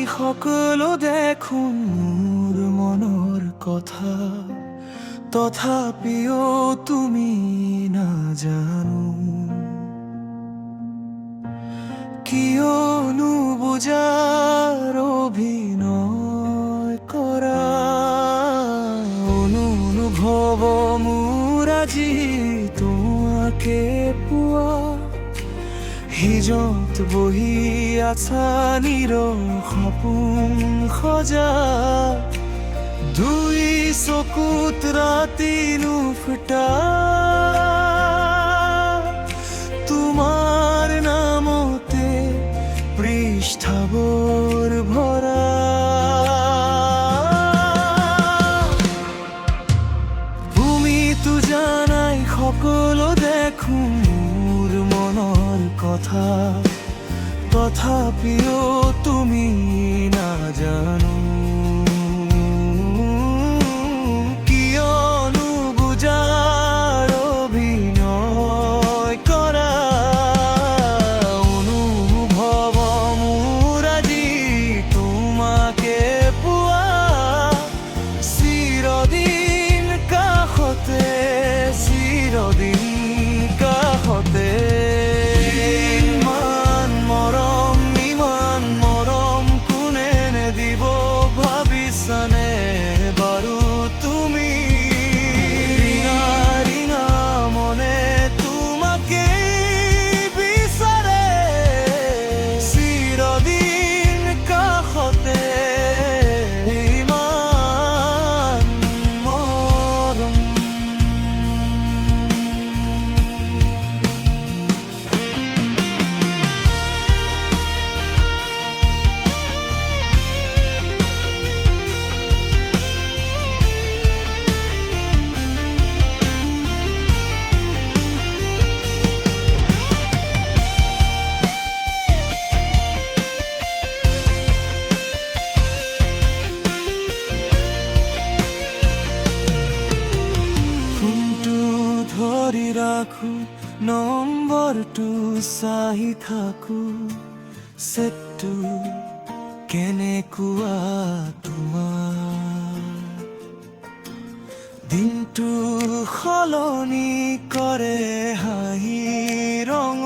সকলো দেখোন মোৰ মনৰ কথা, তথাপিও তুমি নাজানো কিয়নো বুজাৰ অভিনয় কৰা। অনুভৱ মোৰ আজি তোমাকে পোৱা, হিজত বহি আছা নীৰৱ সপোন সজা। দুই চকুত ৰাতি নুফুটা তোমাৰ নামতে পৃষ্ঠাবোৰ ভৰা। তুমিতো জানাই সকলো দেখোন মোৰ মনৰ কথা, তথাপিও তুমি নাজানো কিয়নো বুজাৰ অভিনয় কৰা। অনুভৱ মোৰ আজি তোমাকে পোৱা, চিৰদিন কাষতে, চিৰদিন কাষতে। ইমান মৰম কোনে নেদিব ভাবিছানে বাৰু তুমি? ৰিঙা ৰিঙা মনে তোমাকে বিচাৰে, চিৰদিন কাষতে। ইমান মৰম। ফোনটো ধৰি ৰাখো, নম্বৰটো চাহি থাকো, চেটটো কেনেকুৱা তোমাৰ? দিনটো সলনি কৰে হাঁহি ৰঙ,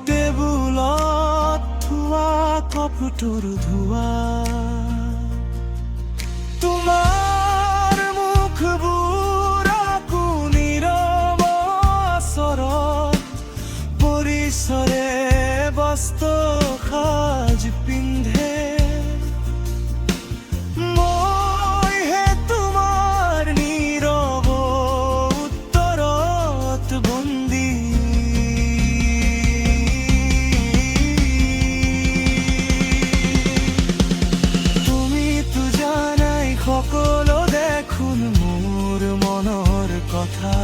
টেবুলত থোৱা কাপোৰটোৰ ধোৱা। তোমাৰ মুখবোৰ আকো নীৰৱ আচৰত, পৰিচৰে বস্ত্ৰ সাজ পিন্ধে। মইহে তোমাৰ নীৰৱ উত্তৰত বন্দী। তুমিতো জানাই সকলো দেখোন মোৰ মনৰ কথা,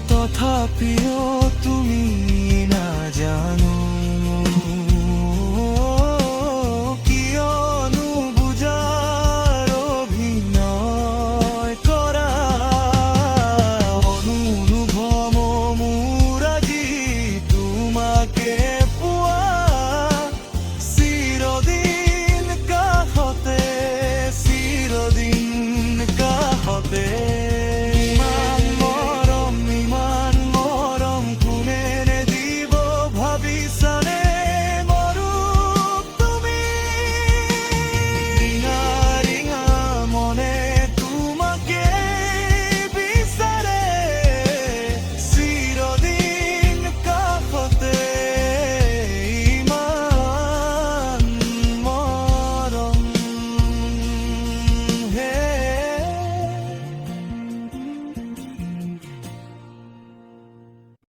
তথাপিও